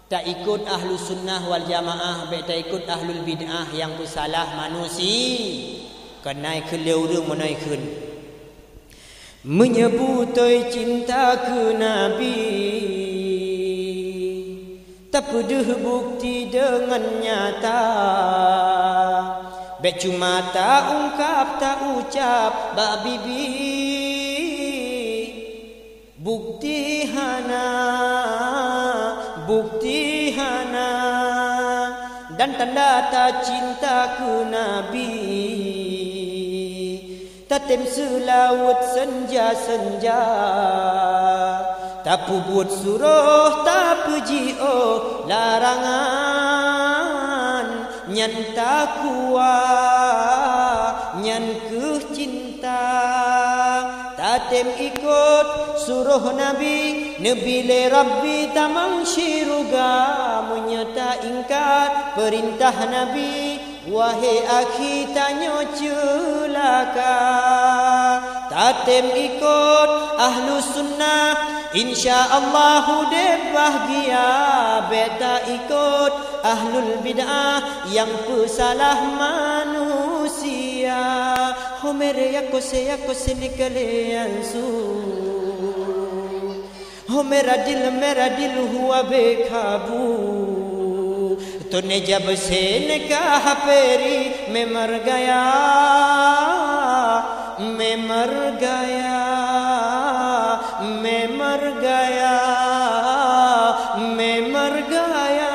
Tak ikut ahlu sunnah wal jamaah, tak ikut ahlul bid'ah yang bersalah manusia. Kenai kelewurung menai kun. Menyebutoi cinta ke Nabi, tak pedih bukti dengan nyata. Bek cuma tak ungkap, tak ucap bak bibi. Bukti hana, bukti hana, dan tanda tak cinta ke Nabi. Tatem selawat senja-senja, tak buat suruh, tak puji larangan. Nyan tak kuat, nyan ke cinta. Tatem ikut suruh Nabi, Nabile Rabbi tamang syiruga. Menyata ingkar perintah Nabi, wahai akhi tanya celaka. Tatem ikut ahlu sunnah, InsyaAllah deh bahagia. Beta ikut ahlul bid'ah yang pesalah manusia. Ho mere yako se nikale ansu, ho mera dil hua bekabu. तूने जब से निकाह पेरी मैं मर गया, मैं मर गया, मैं मर गया, मैं मर गया.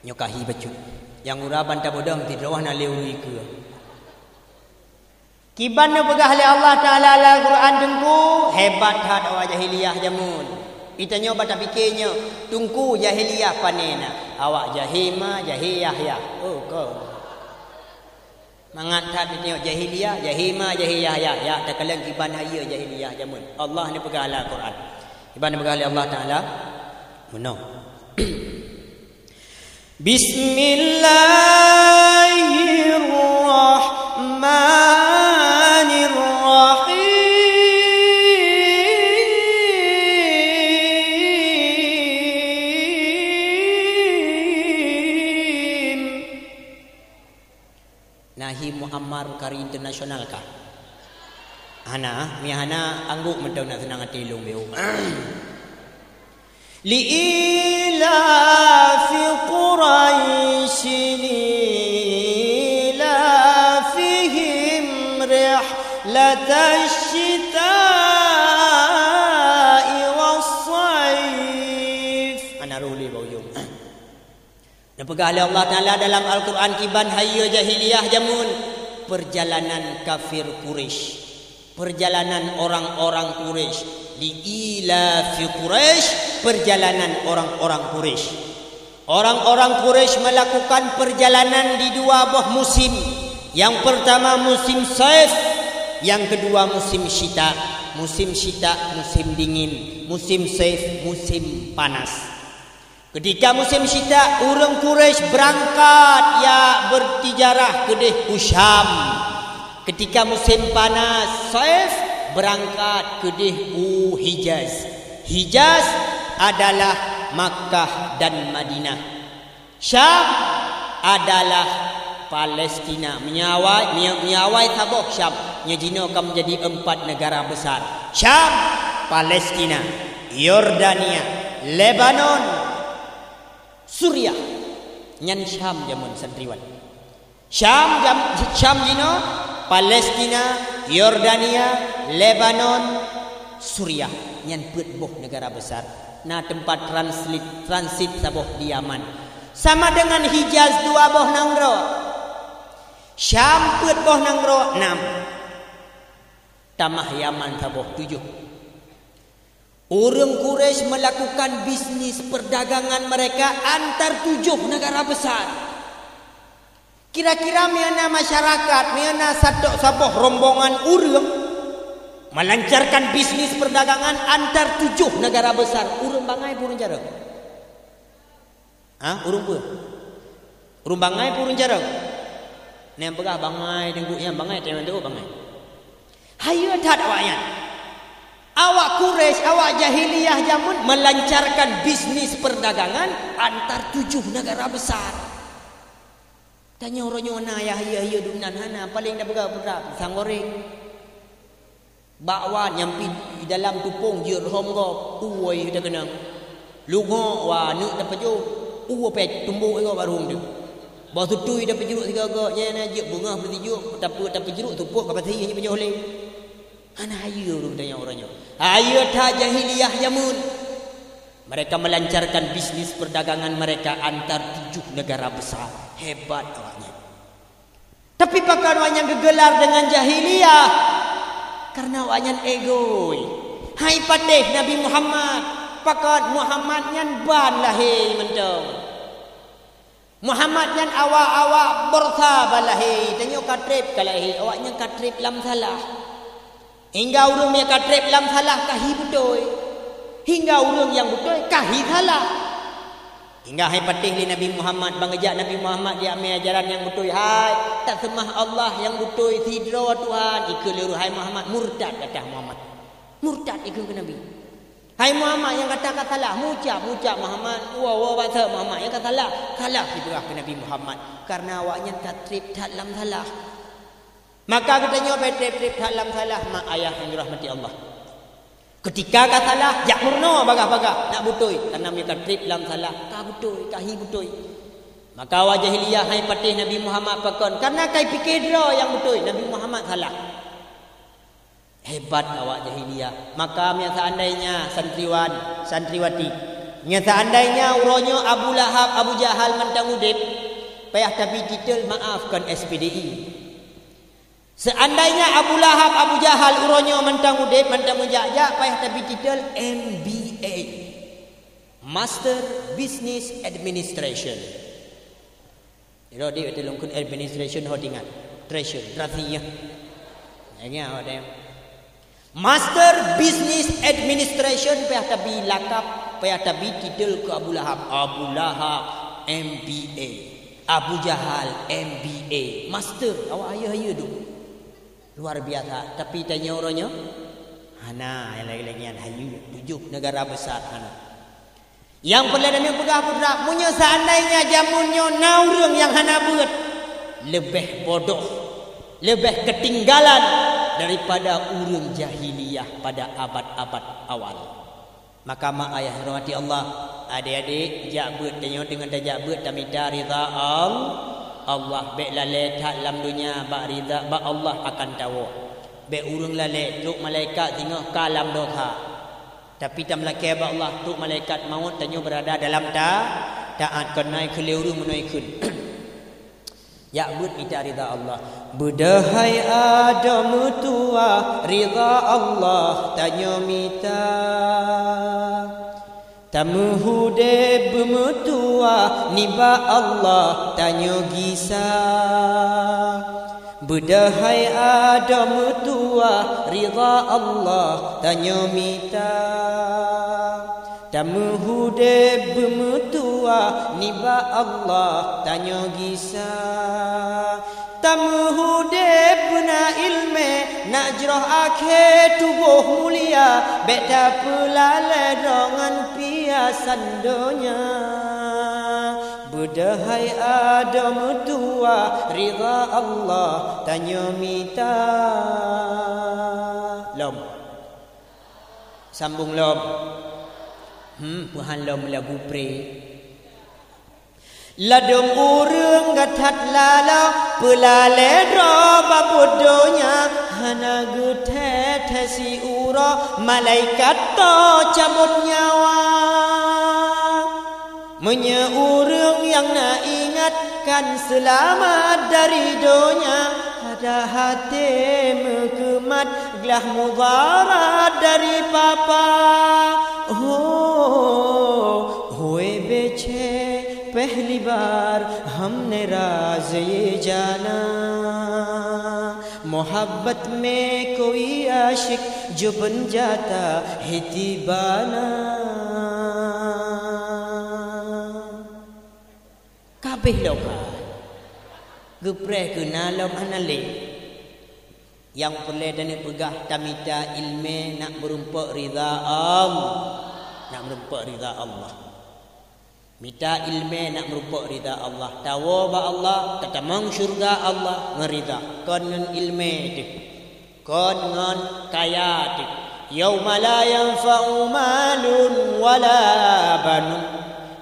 Nyokahi bacut yang uraban tabodang ti rawah na leuri ke. Kiban na pegah oleh Allah Ta'ala Al-Quran tungku hebat hat awak jahiliyah jamun. Itanya bata fikirnya tungku jahiliyah panena. Awak jahima jahiyah ya. Oh kau. Mangat hat tengok jahiliyah jahima jahiyah ya. Ya tak kalang kiban haya jahiliyah jamun. Allah ni pegah Al-Quran. Kiban na pegah oleh Allah Ta'ala. Muno. Bismillahirrahmanirrahim. Nahi Muammar kari internasional kah? Hana, mi hana angguk mentau nak senang hati long beu. لإيلاف قريش إيلافهم رحلة الشتاء والصيف. Ana ruli bauyum. Napegah oleh Allah Taala dalam Al-Quran kiban hayya jahiliyah jamun perjalanan kafir Quraisy. Perjalanan orang-orang Quraisy, liilafi Quraisy, perjalanan orang-orang Quraisy. Orang-orang Quraisy melakukan perjalanan di dua buah musim. Yang pertama musim saif, yang kedua musim syita. Musim syita musim dingin, musim saif musim panas. Ketika musim syita, orang Quraisy berangkat ya bertijarah ke Syam. Ketika musim panas saif berangkat ke Hijaz. Hijaz adalah Makkah dan Madinah. Syam adalah Palestina. Menyawai tabuh Syam. Nyajina akan menjadi 4 negara besar. Syam, Palestina, Yordania, Lebanon, Suriah. Nyan Syam jamun santriwan. Syam jino Palestina, Yordania, Lebanon, Suriah. Nyan boh negara besar. Nah tempat transit saboh di Yaman. Sama dengan Hijaz 2 boh nangro. Syam boh nangro 6. Tamah Yaman saboh 7. Orang Quraisy melakukan bisnis perdagangan mereka antar 7 negara besar. Kira-kira miana masyarakat, miana saboh rombongan urang melancarkan bisnis perdagangan antar 7 negara besar. Urang bangai purun jarang. Urang pun. Urang bangai purun jarang. nem begah bangai tengku yang bangai teman tu bangai. Hayu tat awaknya. Awak Quraisy, awak jahiliyah jamun melancarkan bisnis perdagangan antar 7 negara besar. Tanya orangnya mana ya dunan hana paling dah berapa sang goreng. Bakwan yang di dalam tupung jir homgo uoi dah kenang. Lungo wa nuk dapat jo uo pe tumbuh ego baru dia. Bawa tutui dapat jeruk 3 go nya na je bunga bertijuk dapat jeruk tupuk kapan hanya penjoleh. Ana hayu tu tanya orangnya. Hayu ta jahiliyah jamun. Mereka melancarkan bisnis perdagangan mereka antar 7 negara besar. Hebat awaknya. Tapi pakar awaknya gegelar dengan jahiliyah karena awaknya egoi. Hai padeh Nabi Muhammad. Pakar Muhammad nyan ban lahir mentong. Muhammad nyan awak bertha balahi. Tanya katrip kalahi awaknya katrip lam salah. Hingga urang yang katrip lam salah kahi betul. Hingga urang yang betul kahi salah. Hingga hai patih li Nabi Muhammad bangajak Nabi Muhammad dia ambil ajaran yang betul. Hai tak semah Allah yang betul tidro Tuhan ikut liru hai Muhammad murtad kata Muhammad. Murtad ikut ke Nabi. Hai Muhammad yang kata salah mucap Muhammad. Wa bahasa Muhammad yang kata salah diberah ke Nabi Muhammad karena awaknya katrip tak lam salah. Maka katanya trip dalam salah mak ayah yang dirahmati Allah. Ketika kata salah, jak murno bagah-bagah nak butoi karena mereka trip dalam salah, ka butoi, kahi butoi. Maka wajah jahiliyah hai patih Nabi Muhammad pakon karena kai fikir dro yang butoi Nabi Muhammad salah. Hebat awak jahiliyah. Maka nya seandainya santriwati, nya seandainya uronyo Abu Lahab, Abu Jahal mentang udip, payah tapi titel maafkan SPDI. Seandainya Abu Lahab, Abu Jahal uronyo mentang udip, mentang menjajak, payah tapi titel MBA, Master Business Administration. Iro dia telungkun administration hodingan, treasure, trasinya. Yang ada Master Business Administration payah tapi lakap, payah tapi titel ke Abu Lahab MBA, Abu Jahal MBA, Master. Awak ayah tu. Luar biasa. Tapi tanya orangnya, hana yang lagi-lagian hayu 7 negara besar hana. Yang peladannya pegah-pegah, punya seandainya jamunnya naurung yang hana buat lebih bodoh, lebih ketinggalan daripada urung jahiliyah pada abad-abad awal. Maka mak ayah rahmati Allah, adik-adik jabut tanya dengan jabut tamida ridha Allah be lale tak dalam dunia ba ridha ba Allah akan tahu. Be urung lale tuk malaikat tengok kalam dosa. Tapi tam laki ba Allah tuk malaikat maut tanya berada dalam taat kenai keliru menai kun. Ya bud minta ridha Allah. Budahai Adam tua ridha Allah tanya minta. Tamuhude bemutua niba Allah tanya gisa. Budahai Adam tua ridha Allah tanya minta. Tamuhude bemutua niba Allah tanya gisa. Tamuhude bena ilme nak jerah akhir tubuh mulia beta pelale dengan piasan dunia. Budahai Adam tua ridha Allah tanya minta. Lom sambung lom. Puhan lom lagu pre. Ladung urung gatat lala pelale droba bodohnya hana gute tesi ura malaikat to cabut nyawa. Menya urung yang nak ingatkan selamat dari dunia ada hati mengkemat gelah mudarat dari papa. होए बेचे पहली बार हमने राज ये जाना मोहब्बत में कोई आशिक जो बन जाता है दीवाना kabeh loka Gepreh ke nalam hanale. Yang perlu dan pegah tamita ilmu nak berumpa ridha Allah. Nak berumpa ridha Allah. Minta ilmu nak berumpa ridha Allah. Tahu ba Allah, ketamang syurga Allah ngerida. Kon ngan ilmu tu. Kon ngan kaya tu. Yauma la yanfa'u malun wala banun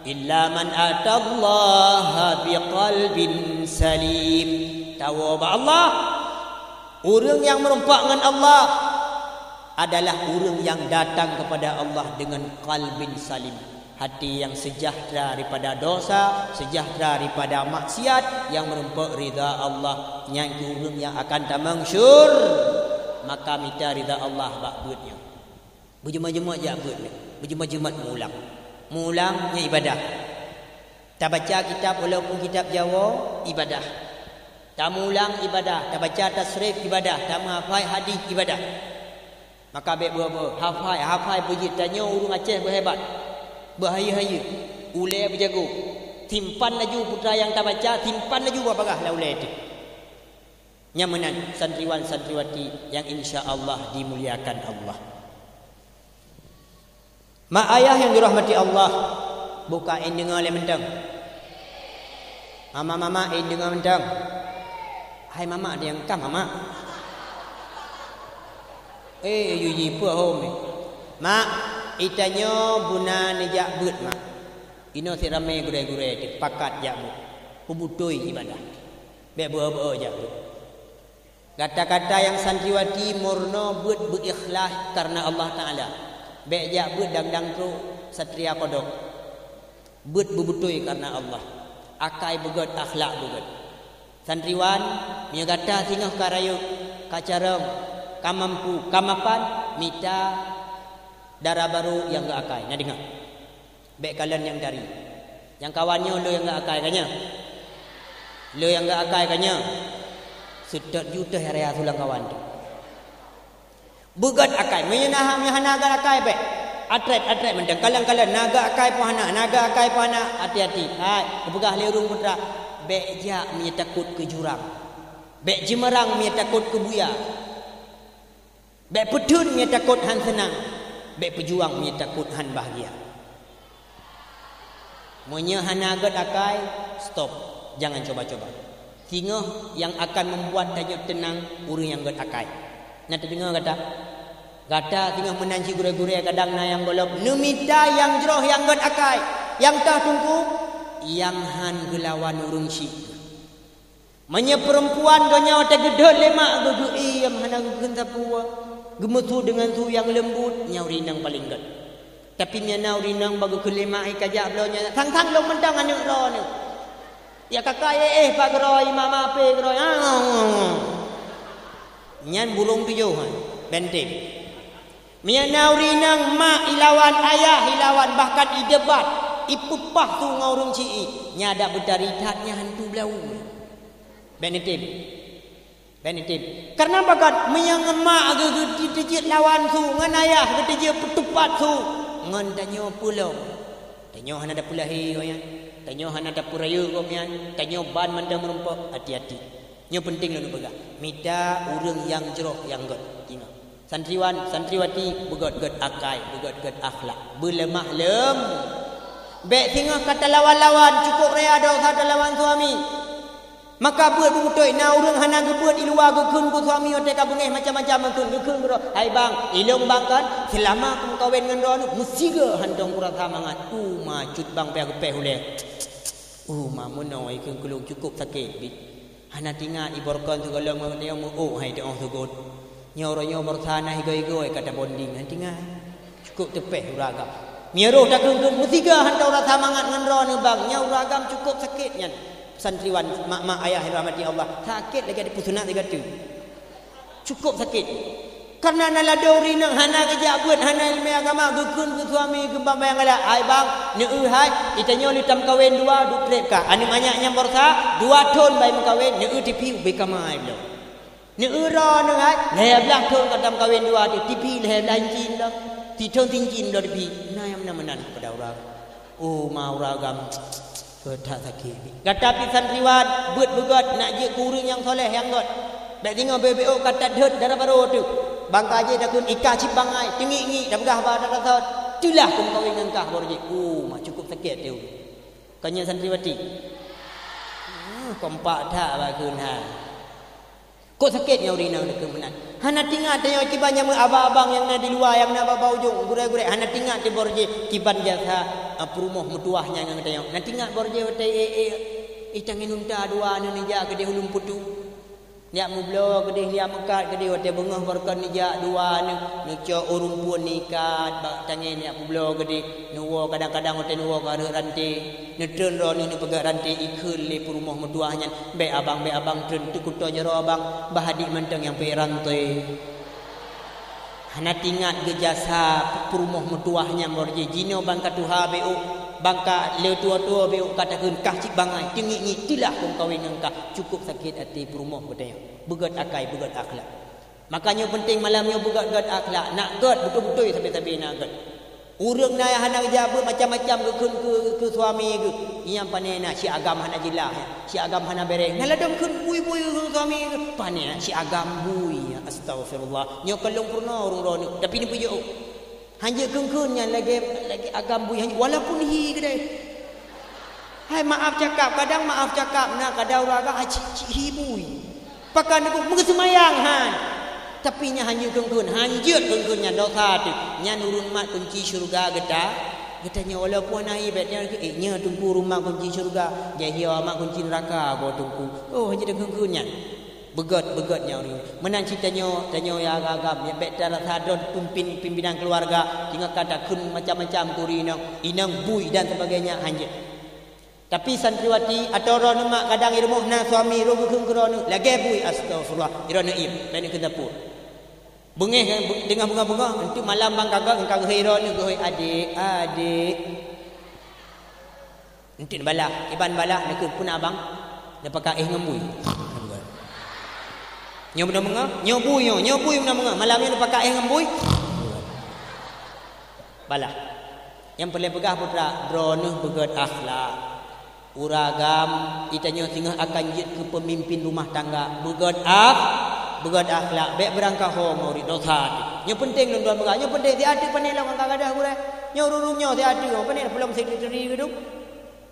illa man atallaha biqalbin salim. Tahu ba Allah? Orang yang merumpak dengan Allah adalah orang yang datang kepada Allah dengan qalbin salim. Hati yang sejahtera daripada dosa, sejahtera daripada maksiat, yang merumpak ridha Allah. Yang orang yang akan tamang syur, maka minta ridha Allah bak buatnya. Berjemaah-jemaah je buatnya. Berjemaah-jemaah mulang. Mulangnya ibadah. Tak baca kitab walaupun kitab Jawa, ibadah. Tak mulang ibadah. Tak baca tasrif ibadah. Tak menghafal hadis ibadah. Maka baik berapa? Hafal berjit. Tanya urung Aceh berhebat. Berhaya-haya. Ulai berjago. Timpan laju putra yang tak baca. Timpan laju berapa lah ulai itu. Nyamanan santriwan-santriwati yang insya-Allah dimuliakan Allah. Mak ayah yang dirahmati Allah, buka dengar le mentang. Mama dengar mentang. Hai mama ada yang kam mama. Yuji pu hom ni. Mak itanya buna nejak but mak. Ino si ramai gure-gure di pakat jak but. Pubutui ibadah. Be bua-bua jak but. Kata-kata yang santriwati murno but berikhlas karena Allah Taala. Baik jak but dang-dang tu satria kodok. But bubutui karena Allah. Akai begot akhlak begot. Santriwan nya kata singah karayu kacareng kamampu kamapan mita darah baru yang gak akai. Nah dengar. Baik kalian yang dari. Yang kawannya lo yang gak akai kanya. Lo yang gak akai kanya. Sudah juta hari sulang kawan tu. Bugat akai, menyenah naga akai be. Atret mendang kalang-kalang naga akai pohana, hati-hati. Hai, begah lerung putra. Be jak mi takut ke jurang. Be jemerang mi takut ke buya. Be petun mi takut han senang. Be pejuang mi takut han bahagia. Monya hanaga akai, stop. Jangan coba-coba. Tingah yang akan membuat tajuk tenang orang yang gat akai. Nak dengar kata tinggal menanci gure-gure kadang na yang golok numita yang jeroh yang gat akai yang tah tunggu yang han gelawan urung si menya perempuan gonya otak gedhe lemak gugu yang hana gugun tapua gemetu dengan tu yang lembut nyau rinang paling gat tapi nya nau rinang bagu kelemak kajak blonya thang lo mendang anu ro ni ya kakak pak groi mama pe groi nyan burung tujuh bentim mia naurinang mak ilawan ayah ilawan bahkan idebat ipupah tu ngaurung cii nyada bedaritatnya hantu blau bentim karena bagat mia ngemak gedejit lawan tu ngan ayah gedejit petupat tu ngan danyo pulau danyo hana da pulahi ya danyo hana da purayu komian danyo ban mandang merumpok hati-hati. Yang penting lalu begah. Minta orang yang jeroh yang god. Tengok. Santriwati begot-got akai, begot-got akhlak. Berlemah lem. Baik tengok kata lawan-lawan cukup rea dah kata lawan suami. Maka buat butoi na orang hana gebuat di luar gekun ku suami otak kabungeh macam-macam gekun bro. Hai bang, ilung bang kan selama aku kawin dengan ron mesti ke handong kurang semangat. Macut bang pe aku pe hule. Mamun noi keun kulung cukup sakit. Hana tinggal iborkan segala dia mau hai dia orang sugut. Nyoronyo bersana higo-higo kata bonding tinggal. Cukup tepeh uragam. Miaro tak keun mesti ke handong rasa semangat dengan ron bang. Nya uragam cukup sakitnya. Santriwan mak ayah rahmati Allah sakit lagi ada pusunat lagi tu cukup sakit karena nalado rinang hana kerja buat hana ilmu agama gekun ke suami kembang bayang ada ai bang neu hai itanya litam kawin dua duplek ka anu banyaknya borsa dua ton bai kawin neu tipi be kamai blo neu ro neu hai leblah ton katam kawin dua di tipi leblah jin dah ti ton jin dah tipi na yang menan pada orang mau ragam Tak sakit. Kata pi santriwan beut nak je guru yang soleh yang god. Dak tengok BBO kata dut darah baru tu. Bangka je dak kun ika cibangai, tengi-ngi dak begah ba dak rasa. Itulah kun kawin ngangkah baru je. Mak cukup sakit tu. Kanya santriwati. Kompak tak ba kun ha. Kok sakitnya urina dak kemenan. Hana tinggal tengok kiban yang abang-abang yang di luar yang nak bau ujung gurai-gurai hana tinggal di baru je kiban jasa perumah metuahnya yang tengok. Nak tinggal baru je itangin unta dua ni ja gede hulum putu. Dia mublo gede dia mekat gede hotel bengah berkan ni ja dua ni cok urung pun nikat bak tangin dia mublo gede nuwo kadang-kadang hotel nuwo garuk rantai netren ro ni pegang rantai ikul le perumah metuahnya be abang tren tu kuto jero abang bahadik menteng yang pe rantai. Hana tinggal ke jasa perumah metuahnya morje jino bangka tuha beu bangka le tua-tua beu katakeun kah cik bangai tengi-ngi tilah kong kawin engkah cukup sakit hati perumah betanya begat akai begat akhlak. Makanya penting malamnya begat akhlak nak gat betul-betul sampai nak gat. Urang na hana jabat macam-macam ke suami ke yang panena si agam hana jelah si agam hana bereng naladam kun bui-bui ke suami ke panena si agam bui astagfirullah nyo kalong purna urang ron tapi ni pujo hanya kengkunnya lagi agam bui hanya walaupun hi kedai hai maaf cakap kadang maaf cakap nak kadang orang hi bui pakai aku mengesemayang han tapi nya hanya kengkun hanjut kengkunnya dosa tu nya nurun mat kunci syurga getanya walaupun nahi betnya nya tunggu rumah kunci syurga jahia mak kunci neraka go tunggu oh hanya kengkunnya begat-begatnya ni menan ceritanya tanya ya agam ya bet darah sadon pimpinan keluarga tinggal kata kun macam-macam kurina inang bui dan sebagainya hanjut. Tapi santriwati atau orang mak kadang irmuh na suami ro keng krono lagi bui astagfirullah irana im ben ke dapur bengih dengan bunga-bunga nanti malam bang kagak engkau hero ni goi adik nanti balah iban balah nak pun abang dia pakai ngembui nyo bunga nyobui bunga malamnya dia pakai ngembui balah yang paling pegah putra dronuh begat akhlak uragam itanya tinggal akan jid ke pemimpin rumah tangga begat akhlak baik berangkah homori dosa yang penting tuan-tuan berang yang penting dia ada panel orang kagada gure nyo rurunyo dia ada panel belum sekretari gitu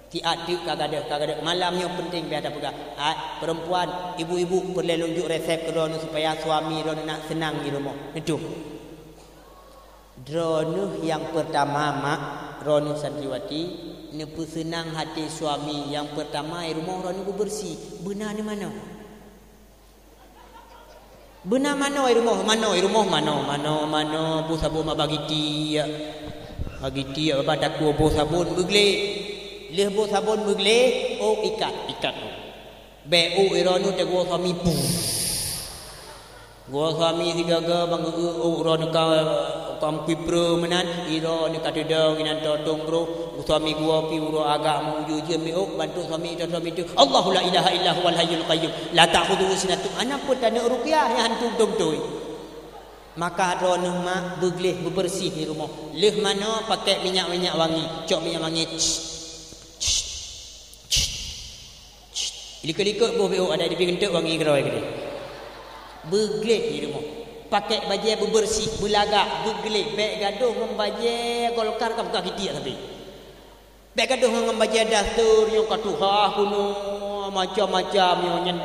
dia ada kagada malamnya penting biar ada pegang perempuan ibu-ibu perlu lunjuk resep kedua supaya suami ron nak senang di rumah itu drone yang pertama mak ron santriwati nepu senang hati suami yang pertama rumah ron bersih benar ni mana benar mana rumah mana bu sabun bagi dia apa tak ku bu sabun begle leh bu sabun begle oh ikat be ironu te gua suami pu gua suami digaga bang ron ka kam pipro menan iro ni kata dong inan totong bro suami gua pi uro agak mau jujur mi bantu suami itu Allahu la ilaha illa huwal hayyul qayyum la ta'khudhuhu sinatun anak pun tak nak ruqyah yang hantu dong maka ron mak begleh bersih di rumah leh mana pakai minyak wangi cok minyak wangi likut-likut boh ada di pintu wangi gerai gede begleh di rumah pakai baju bersih belagak begelek beg gaduh ngam baju golkar ka buka kitik tapi beg gaduh ngam baju dastur yo katuha kuno macam-macam yo nyen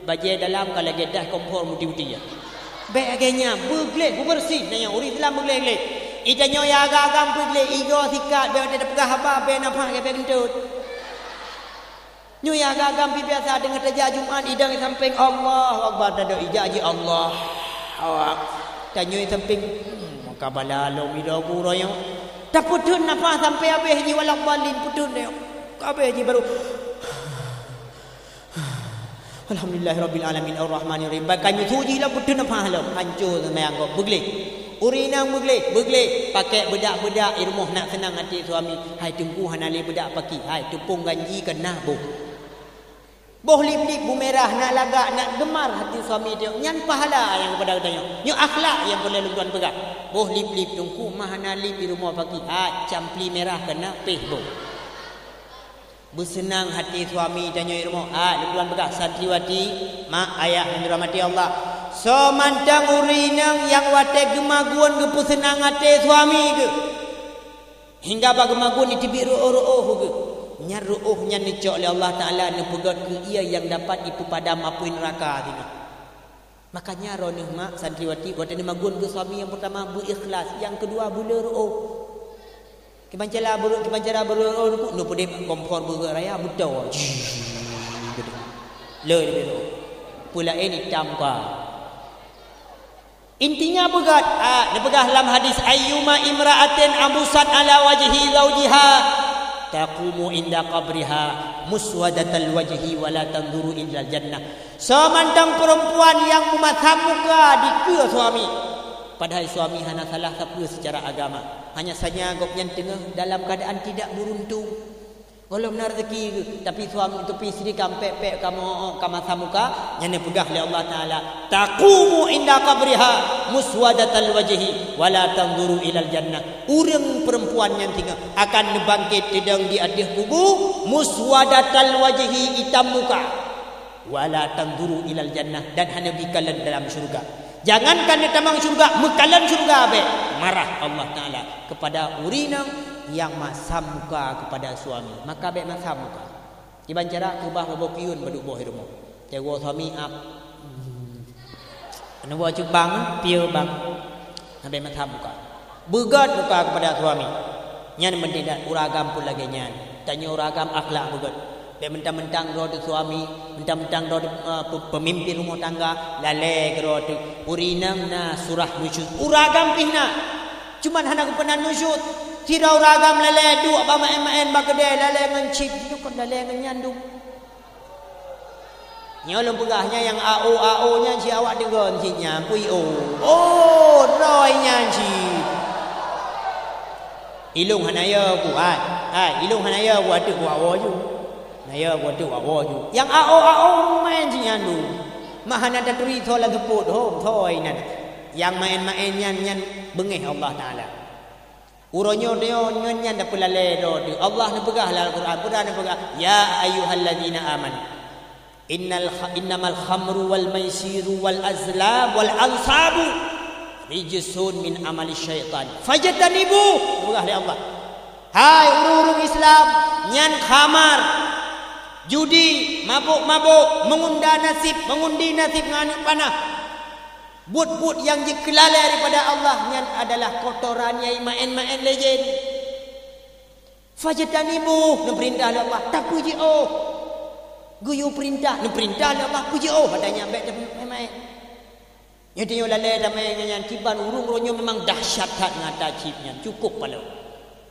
baju dalam kalau gedah kompor muti-muti ya beg agenya begelek bersih nanya uri Islam begelek itanyo ya agam begelek igo sikat be ada pegah apa be nampak ke kentut nyu ya agam biasa dengan terjah Jumaat idang samping Allah akbar dada ijaji Allah awak tanya samping maka balalo midagu royo tak putun nafas sampai habis ni walau balin putun dia habis ni baru alhamdulillahirabbil alamin arrahmanirrahim bakan suji lah putun nafas lah hancur sembahyang kau beglek urinang beglek pakai bedak-bedak irmuh nak senang hati suami hai tunggu hanali bedak paki hai tepung ganji kena boh lip-lip bu merah nak lagak nak gemar hati suami dia nyan pahala yang kepada katanya nyo akhlak yang boleh tuan pegang boh lip-lip tungku mahana lip di rumah pagi campli merah kena peh boh Bersenang hati suami tanya rumah. Tuan begah santriwati, mak ayah yang dirahmati Allah. So mantang urinang yang wate gemaguan ke bersenang hati suami ke. Hingga bagi gemaguan itu biru roh ke. Nya ruh nya dicok oleh Allah Taala ne pegat ke ia yang dapat dipadam api neraka tina. Makanya roh mak santriwati wate gemaguan ke suami yang pertama berikhlas, yang kedua bula roh. Kebancara beruk no pode kompor beruk raya buta. Le dia pula ini tampa. Intinya begat. Dia pegah dalam hadis ayyuma imra'atin abusat ala wajhi zawjiha taqumu inda qabriha muswadatal wajhi wala tanzuru ila jannah. Semantang perempuan yang mematah muka di ke suami. Padahal suami hanya salah satu secara agama. Hanya saja gopnya tengah dalam keadaan tidak beruntung. Kalau benar rezeki tapi suami itu istri kampek kamu samuka yang pegah oleh Allah Taala. Taqumu inda qabriha muswadatal wajhi wala tanzuru ilal jannah. Urang perempuan yang tengah akan bangkit sedang di atas kubur muswadatal wajhi hitam muka wala tanzuru ilal jannah dan hanya bikalan dalam syurga. Jangankan ditamang syurga, mekalan syurga be. Marah Allah Taala kepada urinang yang masam muka kepada suami. Maka be masam muka. Iban cara kubah bobo piun baduk boh rumah. Jago suami up. Anu buat bang, piu bang. Nabe masam muka. Begat muka kepada suami. Nyan mendidak uragam pun lagi nyan. Tanya uragam akhlak begat. Dia mentang-mentang roda suami, mentang-mentang roda pemimpin rumah tangga, lalai ke roda urinam na surah nusyud. Uragam pihna. Cuman hana kepenan nusyud. Tira uragam lalai duk apa main-main bagedai lalai ngencip. Itu kan lalai ngenyandung. Nyolong pegahnya yang AO nya si awak dengar nya pui oh roy nya si. Ilung hanaya ku ilung hanaya ku ada ku awak ju. Naya wadu awoju. Yang AO main jinyandu. Mahana daturi thola teput thoi nan. Yang main nyan bengih Allah Taala. Uronyo dia nyan dak pelale do. Allah ne pegah dalam Quran. Quran ne pegah ya ayyuhallazina amanu. Innamal khamru wal maisiru wal azlam wal ansabu rijsun min amali syaitan. Fajtanibu. Pegah oleh Allah. Hai urung Islam nyan khamar judi, mabuk, mengundi nasib nganik panah. But yang dikelala daripada Allah yang adalah kotoran yang main legend. Fajtanibu, perintah Allah. Tak puji guyu perintah, perintah Allah puji padanya baik main. Yang dia lalai damai dengan tiban urung ronyo memang dahsyat ngata cipnya. Cukup pala.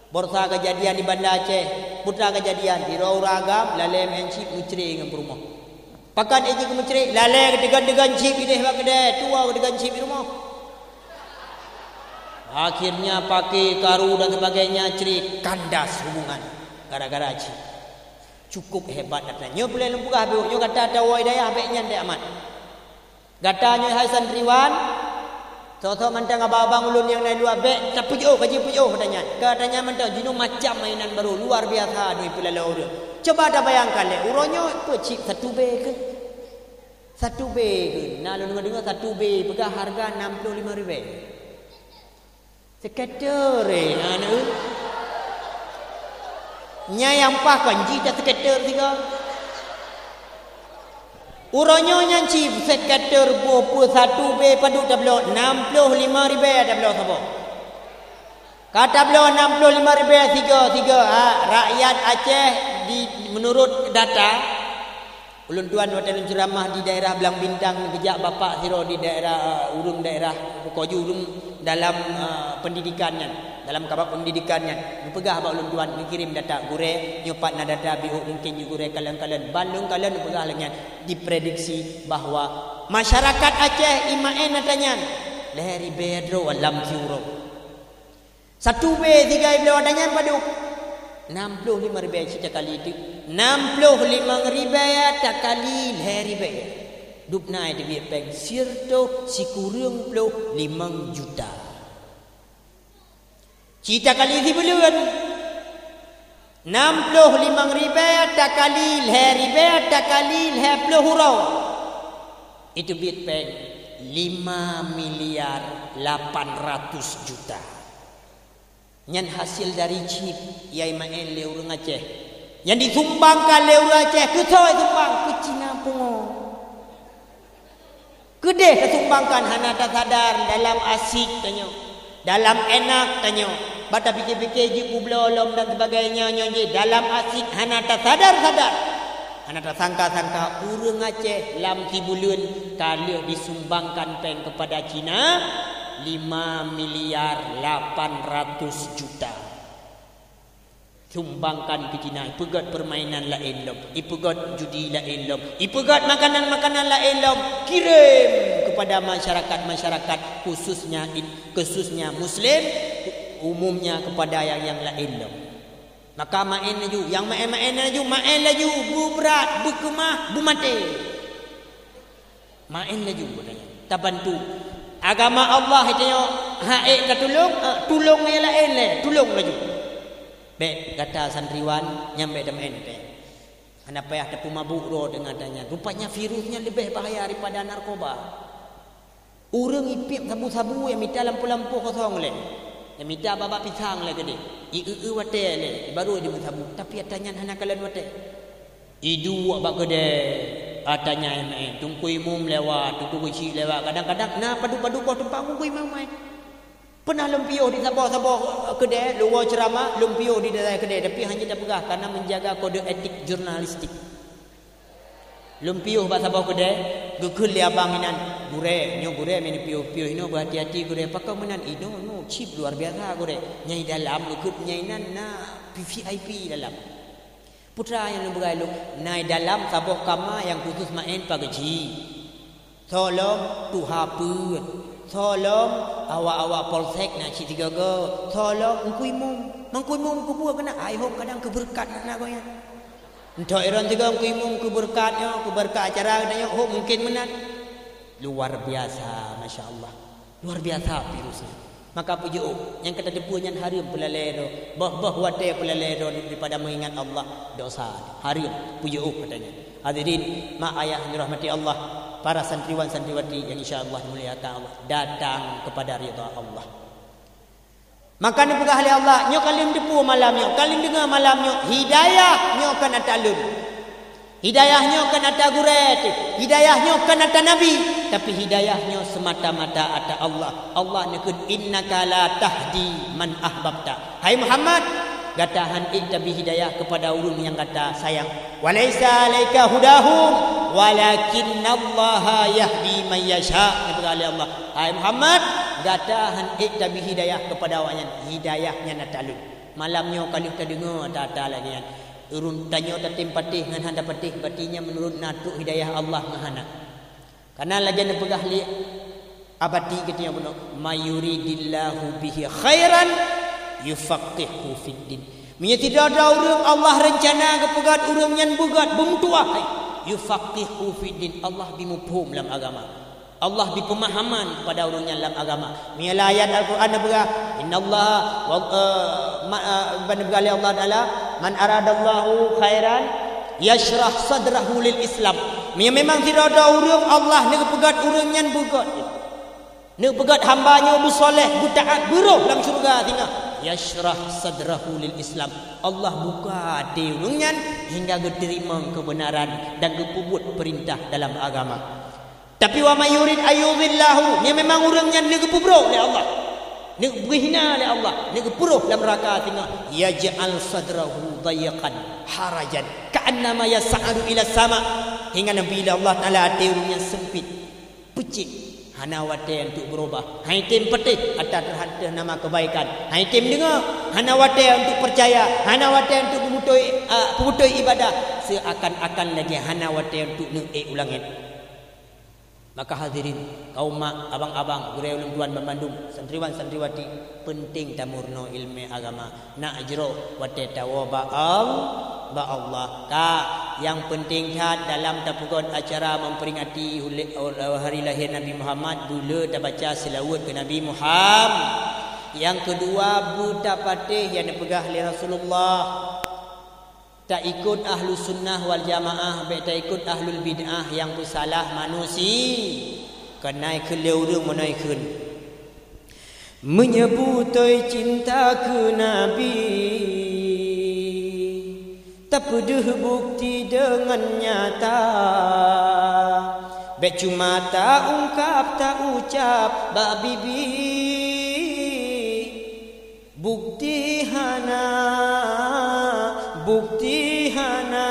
Borsa kejadian di Banda Aceh, putra kejadian di Rauragam, lalai mencip menceri dengan rumah. Pakat eji ke menceri, lalai kedegan cip ini bak kedai, tua kedegan cip di rumah. Akhirnya pakai karu dan sebagainya ceri kandas hubungan gara-gara cip. Cukup hebat katanya. Nyo boleh lempugah bu, nyo kata tawai daya baiknya ndak amat. Katanya hai santriwan so mantang abang ulun yang naik luar beg tak pujuk katanya. Katanya mantang jinu macam mainan baru luar biasa duit pula laur. Coba dah bayangkan le uronyo pecik 1 B ke. 1 B ke. Nah lu dengar 1 B pegah harga 65 ribu. Seketer anu. Nya yang pah kanji tak seketer tiga. Uronyo nyanci seketer bupu 1 B paduk tablo 65 ribu tablo sabo. Kata beliau 65 ribu tiga. Rakyat Aceh menurut data ulun tuan watan ceramah di daerah Belang Bintang kejak bapak siro di daerah urung daerah Koju urung dalam pendidikannya. Dalam kabak pendidikannya pegah ba ulun tuan mengirim data gure nyopat na data bihu mungkin gure kalian Bandung kalian pegah lengan diprediksi bahwa masyarakat Aceh imaen natanya lehri bedro walam kiuro 1 B 3 beliau adanya paduk 65 ribu setiap kali itu 65 ribu tak kali lehri be dupna di peng sirto sikurung plo 5 juta. Cita kali ini belum 65 65,000 takalil riba takalil 10 huruf. Itu bit peng 5 miliar 800 juta. Nyan hasil dari chip yai main le urang Aceh. Yang disumbangkan le urang Aceh ke toi sumbang ke Cina pungo. Kedeh kesumbangkan hana tak sadar dalam asik tanyo. Dalam enak tanyo. Bata fikir-fikir je belolom dan sebagainya nyoje dalam asik hana tak sadar. Hana tak sangka-sangka urang Aceh lam tibulun kali disumbangkan peng kepada Cina 5 miliar 800 juta. Sumbangkan ke Cina. Ipegat permainan lain lom. Ipegat judi lain lom. Ipegat makanan-makanan lain lom. Kirim kepada masyarakat khususnya Muslim, umumnya kepada yang lain lom. Maka main laju, yang main laju, berat, berkemah, bermati. Main laju katanya. Tak bantu. Agama Allah itu haik tak tolong yang lain le, tolong laju. Baik kata santriwan nyampe main teh. Ana payah tepu mabuk ro dengan tanya. Rupanya virusnya lebih bahaya daripada narkoba. Urang ipip sabu-sabu yang minta lampu-lampu kosong le. Yang minta babak pisang le gede. Wate le baru dia sabu. Tapi atanya hana kalan wate. Idu abak gede. Atanya main tungkui mum lewat, tungkui ci lewat. Kadang-kadang na padu-padu kau tumpang tungkui mamai. Pernah lumpio di sabah-sabah kedai, luar ceramah, lumpio di dalam kedai. Tapi hanya tak pegah kerana menjaga kode etik jurnalistik. Lumpio bahasa sabah kedai, gekul dia abang inan. Gure, nyo gure meni pio-pio ino berhati-hati gure. Pakai menan ino, no chip luar biasa gure. Nyai dalam, gekut nyai nan na VIP dalam. Putra yang bergaluk, naik dalam sabah kama yang khusus main pagaji. Tolong tu hapun. Tolong awak-awak polsek nak cik tiga go. Tolong mengkuimum kubur kena ai hok kadang keberkat nak goyang. Entah iran tiga mengkuimum keberkatnya, keberkat acara katanya hok mungkin menat. Luar biasa, masya-Allah. Luar biasa virusnya. Maka puji yang kata depunya harim pelalero. Bah wate pelalero daripada mengingat Allah dosa. Harim puji katanya. Hadirin mak ayah dirahmati Allah. Para santriwan-santriwati yang insya-Allah dimuliakan Allah datang kepada ridha Allah. Maka ni pegah oleh Allah, nyo kalim depu malam nyo, kalim dengar malam nyo, hidayah nyo kan atalun. Hidayah nyo kan ata guret, hidayah nyo kan ata nabi, tapi hidayah nyo semata-mata ata Allah. Allah nekut innaka la tahdi man ahbabta. Hai Muhammad, gatahan iktabi hidayah kepada ulun yang kata sayang. Walaisa alaika hudahum walakinallaha yahdi man yasha. Kata Allah, hai Muhammad, gatahan iktabi hidayah kepada awaknya, hidayahnya natalun. Malamnya kali kita dengar tak lagi kan. Urun tanya tatim patih ngan handa patih batinya menurut natuk hidayah Allah ngahana. Karena lajan pegah li abati katanya benar, mayuridillahu bihi khairan yufaqihu fid din. Nya tidak ada urang Allah rencana kepegat urang nyan bugat bumtuah yufaqihu fid din. Allah bimufhum dalam agama. Allah bipemahaman kepada urang nyan dalam agama. Nya ayat Al-Quran berah innallaha wa Allah taala man aradallahu khairan yashrah sadrahu lil Islam. Nya memang tidak ada urang Allah ni kepegat urang nyan bugat. Ni pegat hambanya bersoleh, bertaat, beruh dalam syurga tinggal. Yashrah sadrahu lil Islam. Allah buka hati urangnya hingga diterima kebenaran dan kepubut perintah dalam agama. Tapi wa may yurid ayyudhillahu, ni memang urangnya ni kepubruk oleh Allah. Ni berhina oleh Allah, ni kepuruh dalam neraka tinggal. Yaj'al sadrahu dayyqan harajan ka'annama yas'adu ila sama. Hingga nabi Allah Taala hati urangnya sempit, pecik. Hana wate untuk berubah. Hai tim petih atas terhadap nama kebaikan. Hai tim dengar. Hana wate untuk percaya. Hana wate untuk pemutui ibadah. Seakan-akan lagi hana wate untuk ulangin. Maka hadirin, kaum mak, abang-abang, gurau ulun tuan Bandung, santriwan-santriwati, penting tamurno ilmu agama. Nak jero wate tawaba Allah. Yang penting dalam tapukan acara memperingati hari lahir Nabi Muhammad, dulu tak baca selawat ke Nabi Muhammad. Yang kedua, buta patih yang dipegah oleh Rasulullah. Tak ikut ahlu sunnah wal jamaah, baik tak ikut ahlul bid'ah yang bersalah manusia. Kenai kelewurung menai kun. Menyebutoi cinta ke Nabi, tak pedih bukti dengan nyata. Baik cuma tak ungkap, tak ucap bak bibi. Bukti hana, bukti hana,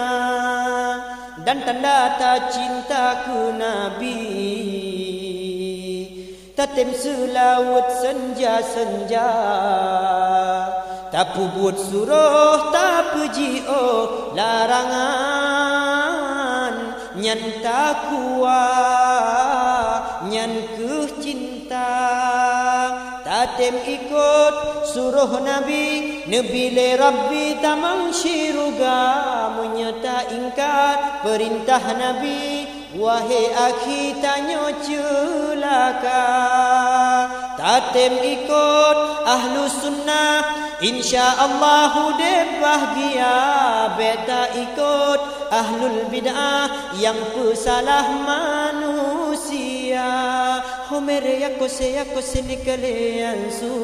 dan tanda tak cinta ke Nabi. Tatem selawat senja-senja, tak buat suruh, tak puji oh larangan. Nyan takwa, nyan ke cinta. Tatem ikut suruh Nabi, Nabile Rabbi tamang syiruga. Menyata ingkat perintah Nabi, wahai akhi tanyo celaka. Tatem ikut ahlu sunnah, InsyaAllah dep bahagia. Beta ikut ahlul bid'ah yang pesalah manusia. Ho mere yako se nikale ansu,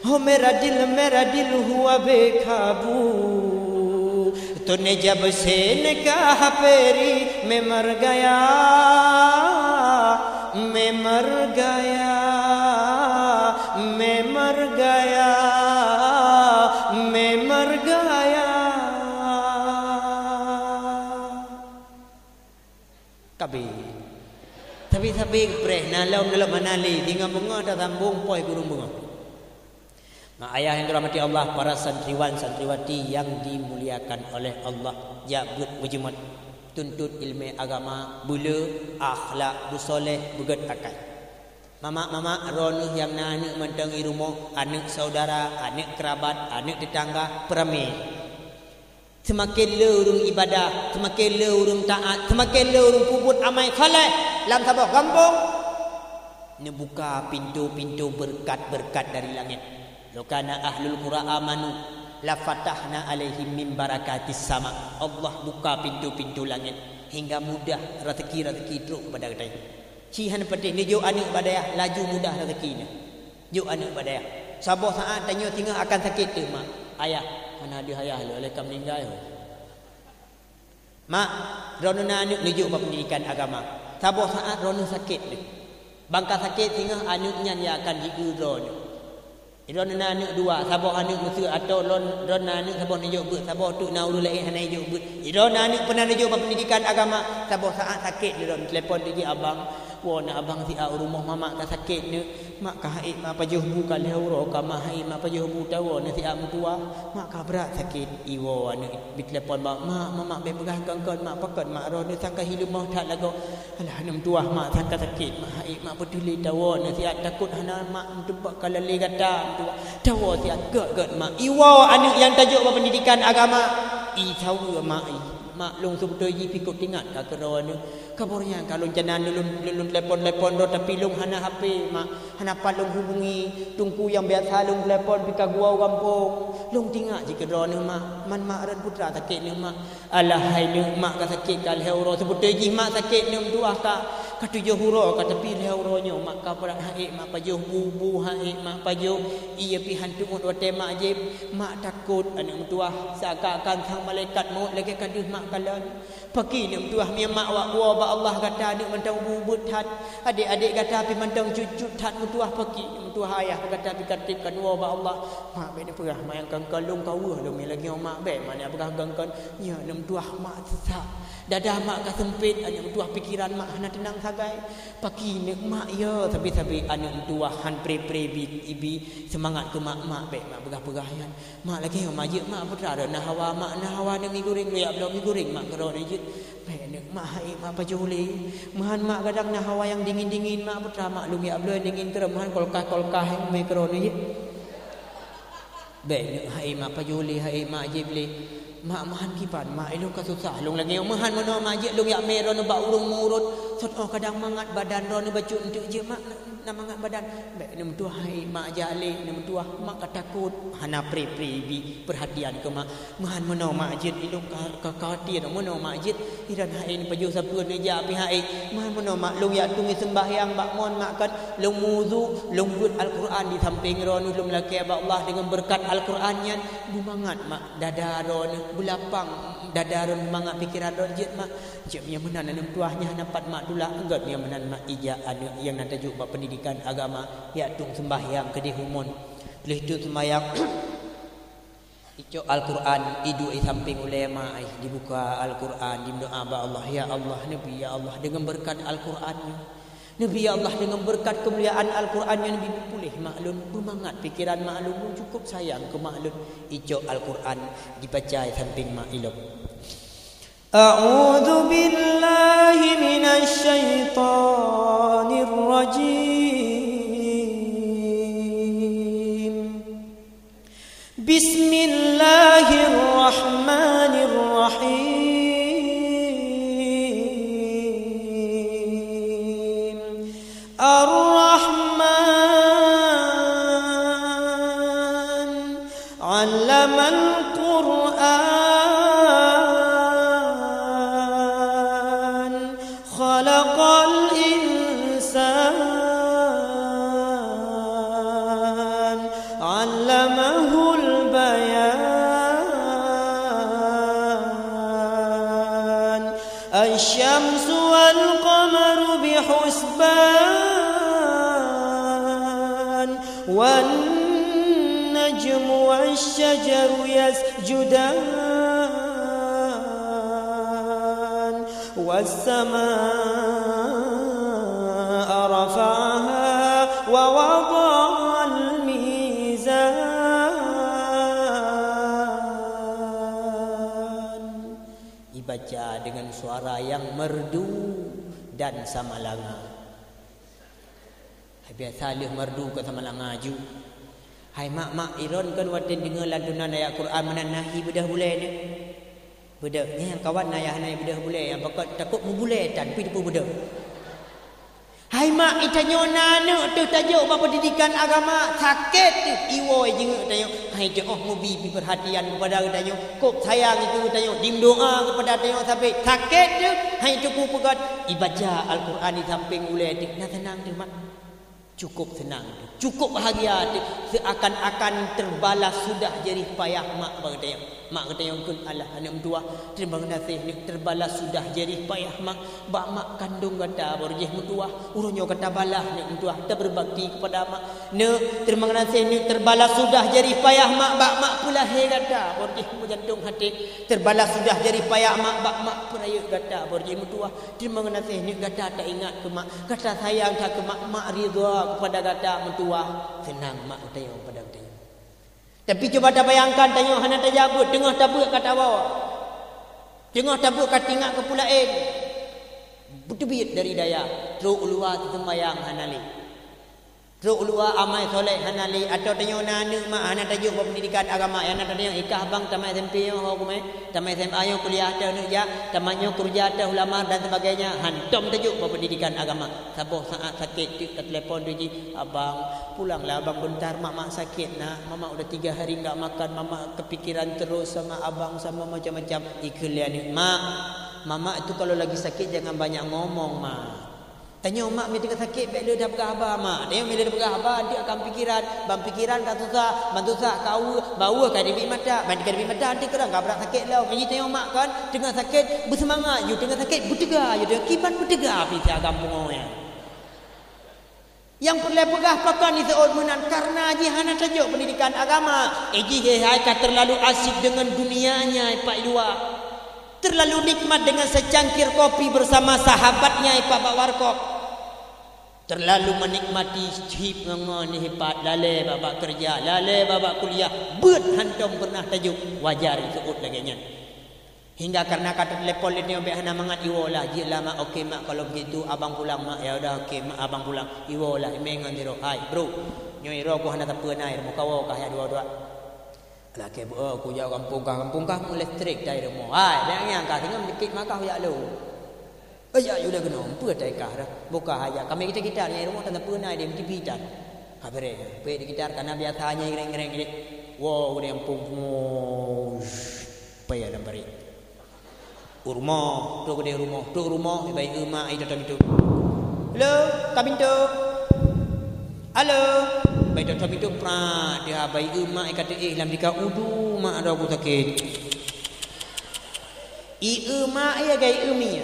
ho mera dil hua bekabu. तूने जब से निकाह पेरी मैं मर गया, मैं मर गया, मैं मर गया, मैं मर गया. Tapi preh nalau manali dengan bunga dah tambung poi gurung bunga. Mak ayah yang dirahmati Allah, para santriwan santriwati yang dimuliakan oleh Allah, jabut berjumat tuntut ilmu agama, bula akhlak bersoleh begat akal. Mama ronuh yang anak mentengi rumah, anak saudara, anak kerabat, anak tetangga peramai. Semakin le urung ibadah, semakin le urung taat, semakin le urung puput amai saleh dalam sabah kampung, nebuka pintu-pintu berkat-berkat dari langit. Lokana ahlul qura amanu la fatahna alaihim min barakatis sama. Allah buka pintu-pintu langit hingga mudah rezeki teruk kepada kita. Cihan penting ni jo anak badaya laju mudah rezekinya. Jo anak badaya. Sabah saat tanya tinggal akan sakit tu mak. Ayah, mana dia ayah lu oleh kam meninggal. Mak, rono anak nuju pendidikan agama. Sabah saat rono sakit tu. Bangka sakit tinggal anaknya yang akan diurun. Ron anak dua, sabah anak musuh atau ron anak sabah nijau but, sabah tu naulu lain hanai nijau but. Ron anak pernah nijau pendidikan agama, sabah saat sakit ron telefon dia abang, wah nak abang si rumah mama tak sakit ni, mak kah mak pajuh buka leuro ka mah mak pajuh buta wah nasi am tua, mak kah berat sakit iwo anak di telefon mak mama be pegang kangkon mak pakat mak ron ni sangka hidup mau tak lagu. Alah nam tua mak sangka sakit mak peduli tawo nasi takut hana mak tebak kalali kata tahu tiap gak mak iwa anak yang tajuk pendidikan agama i tahu mak long sebetul ji pikut ingat ka kerana kabarnya kalau janan lulun telepon do tapi long hana HP mak hana palung hubungi tungku yang biasa long telepon pika gua kampung long tingak ji kerana mak man mak ran putra sakit ni mak alahai ni mak ka sakit kal heuro sebetul ji mak sakit ni tuah ka katujuh huro kata pilih heuronyo mak ka perang haik mak pajuh bubu haik mak pajuh ia pi hantu mut wate mak je mak takut anak mentuah seakan-akan sang malaikat maut lagi kaduh mak kalan pagi ni mentuah mi mak wak gua ba Allah kata anak mentang bubut hat adik-adik kata pi mentang cucut hat mentuah pagi mentuah ayah kata pi katipkan wa ba Allah mak be ni perah mak yang kangkalung kau lu mi lagi mak be mana perah gangkan ya mentuah mak sesak dadah mak ka sempit anak mentuah pikiran mak hana tenang sagai pagi nek mak ya tapi anak mentuah han pre ibi semangat ke mak be mak begah-begahan mak lagi majik mak putra dah nahawa mak nahawa ni mi goreng lu ya belum mi goreng mak kero ni jit be nek mak hai mak pajuli mahan mak kadang nahawa yang dingin-dingin mak putra mak lu ya belum dingin kero mahan kolkah mi kero ni jit be nek hai mak pajuli hai mak jibli mak mahan kipan mak ilung ka susah long lagi mahan mano majik long ya meron ba urung murut kadang mangat badan ro ni baju untuk je mak nak mangat badan. Baik nem tuah hai mak jale nem tuah mak takut hana pri bi perhatian ke mak. Mahan meno mak jit ilung ka khawatir meno mak jit iran hai ni baju sapun ni ja pi hai. Mahan meno mak lung ya tungi sembahyang bak mon mak kan lung wudu lung buat Al-Quran di samping ro ni lum laki Allah dengan berkat Al-Qurannya bumangat mak dada ro ni bulapang dada ro mangat pikiran ro jit mak. Jit punya menan nem tuahnya dapat mak tulah enggat yang menan mak ija ada yang nak tajuk bab pendidikan agama ya tung sembahyang ke di humun boleh tu sembahyang ijo Al-Quran idu di samping ulama dibuka Al-Quran didoa ba Allah ya Allah Nabi ya Allah dengan berkat Al-Qurannya Nabi ya Allah dengan berkat kemuliaan Al-Qurannya Nabi pulih maklun bermangat pikiran maklun cukup sayang ke maklun ijo Al-Quran dibaca di samping mak ilok. أعوذ بالله من الشيطان الرجيم بسم الله الرحمن الرحيم الرحمن علم القرآن خلق الإنسان علمه البيان الشمس والقمر بحسبان والنجم والشجر يسجدان والسماء رفعها ووضع الميزان. Dibaca dengan suara yang merdu dan samalanga. Biasa leh merdu ke samalanga ju. Hai mak iron kan watin dengar lantunan ayat Quran menanahi bedah bulan ni. Bedah ni yang kawan ayah nai bedah boleh yang pakat takut membulai tan pi depu bedah. Hai mak itanyo nana tu tajuk bab pendidikan agama sakit tu iwo jenguk tanyo. Hai doa mubi pi perhatian kepada tanyo. Kok sayang itu tanyo dim doa kepada tanyo sampai sakit tu. Hai cukup pegat ibaca Al-Quran di samping ulai tu nak tenang tu mak. Cukup senang tu. Cukup bahagia tu. Seakan-akan terbalas sudah jerih payah mak bagi tanyo. Mak kata yang kun Allah anak mentua terima kasih ni terbalas sudah jerih payah mak bak mak kandung kata berjih mentua urunyo kata balah ni mentua kita berbakti kepada mak ne terima kasih ni terbalas sudah jerih payah mak bak mak pula he kata berjih jantung hati terbalas sudah jerih payah mak bak mak peraya kata berjih mentua terima kasih ni kata tak ingat ke mak kata sayang tak ke mak ridha kepada kata mentua senang mak kata yang pada kata. Tapi cuba dah bayangkan tanya hana tajabut tengah tabut kat bawah. Tengah tabut kat tingak ke pulain. Betubit dari daya. Teruk ulua sembayang hanali. Teruk ulua amai soleh hanali atau tanya nana mak hana tajuk pendidikan agama yang nak tanya ikah bang tamat SMP yang hukum tamat SMA yang kuliah atau kerja, tamatnya kerja atau ulama dan sebagainya. Hantam tajuk pendidikan agama. Saboh saat sakit tu telefon tu ji abang pulanglah abang bentar mak sakit nak mama udah 3 hari enggak makan mama kepikiran terus sama abang sama macam-macam iklian ni mak mama itu kalau lagi sakit jangan banyak ngomong mak tanya mak mi tengah sakit baik dia dah berkhabar mak dia bila dia berkhabar dia akan pikiran tak susah kau bawa kan debi mata ban debi mata nanti kerang enggak berat sakit lah pergi tanya mak kan tengah sakit bersemangat you tengah sakit bertegar you kiban bertegar pi kampung orang yang perlu pegah pakan itu ormunan karena jihana tajuk pendidikan agama. Hai terlalu asyik dengan dunianya pak luar. Terlalu nikmat dengan secangkir kopi bersama sahabatnya pak warkop. Terlalu menikmati hip ngani hebat lale babak kerja, lale babak kuliah. Bet hantam pernah tajuk wajar disebut lagi nya. Hingga karena kata telepon ini obek hana mangat iwo lah je lah mak okey mak kalau begitu abang pulang mak ya udah okey mak abang pulang iwo lah mengan jero hai bro nyoi ro ko hana tapeun air mo kawo kah ya dua-dua lah ke aku jauh kampung kah listrik dai remo hai yang kah tinggal dikit makah ya lu Ayah udah kena apa taikah dah. Buka aja. Kami kita ni rumah tanpa pernah dia mesti pitan. Habere, pe kita karena biasanya gereng-gereng gini. Wow, dia ampun. Payah dalam bari. Rumah, tu rumah, baik emak itu tu. Halo, kabintu. Halo. Baik tu pra dia baik emak kata lam dika udu mak ada aku sakit. Emak ya gai emia.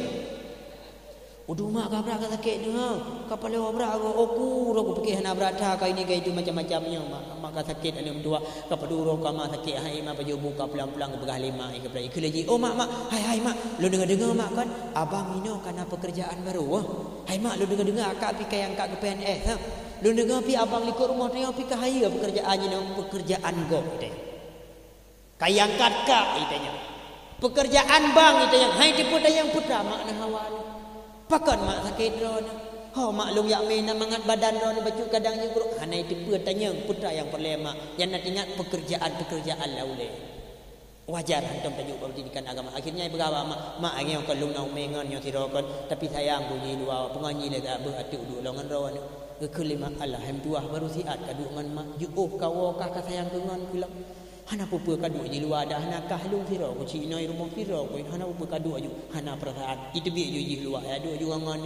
Udu mak kabra ka sakit tu ha. Kapal obra aku fikir hana berata kau ini gai tu macam-macamnya mak ka sakit ada dua kapaduro ka mak sakit hai mak baju buka pelan-pelan berah lima ke pelai ke lagi. Oh mak hai mak lu dengar mak kan abang Mino karena pekerjaan baru ah. Hai mak lu dengar akak pi kai angkat ke PNS ha. Lu dengar pi abang likut rumah tengok pi kahaya pekerjaannya nama pekerjaan go teh. Kai angkat kak itanya. Pekerjaan bang itanya. Hai tipu tayang putra mak na hawan. Pakan mak sakit ron. Oh mak lu yak main mangat badan ron baju kadang nyuruh. Hanai tipu tanya putra yang perlema. Yang nak ingat pekerjaan laule. Wajar hantam tajuk pendidikan agama. Akhirnya berapa mak yang kan lu nau mengan yang sirokan tapi sayang bunyi luar penganyi le tak berhati dulu longan rawan. Kelima Allah hamduah baru siat kadu ngan mak juuh kawo kah sayang dengan pulang. Hana pupu kadu di luar dah hana kah lu siro ku cina rumah siro ku hana pupu kadu aju hana perasaan itu bi ju luar adu ju ngan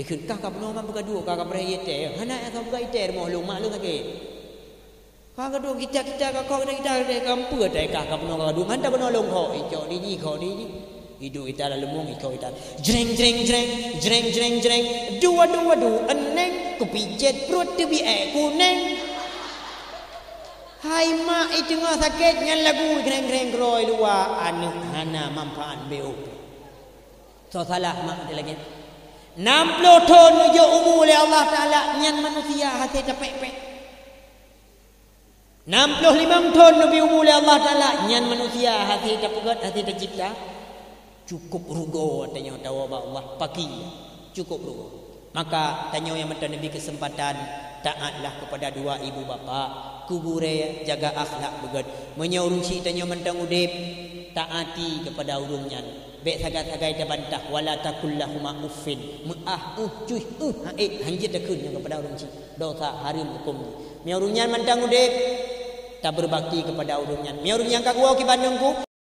ikut kah kapno man berkadu kah berayete hana yang kau berayete rumah lu mak lu sakit. Kah kadu kita kau kita kampur dah kah kapno kadu ngan tak benolong kau ijo di kau di hidup kita lemung ikau kita jreng dua eneng kupijet perut tu bi kuneng. Hai mak itu ngah sakit ngan lagu greng groi luar anu hana manfaat beu. So salah mak dia lagi. 60 tahun ujo umur oleh Allah Taala nyan manusia hati capek-pek. 65 tahun lebih umur oleh Allah Taala nyan manusia hati terpegat hati tercipta. Cukup rugo tanya tahu Allah pagi. Cukup rugo. Maka tanya yang mentang Nabi kesempatan taatlah kepada dua ibu bapa. Kubure jaga akhlak begat. Menyuruh si tanya mentang udip taati kepada urungnya. Bek sagai-sagai dia bantah wala takullahuma uffin. Cuy hanjit dekun yang kepada urung si. Dosa haram hukum. Menyuruhnya mentang udip tak berbakti kepada urungnya. Menyuruhnya kagua ki Bandungku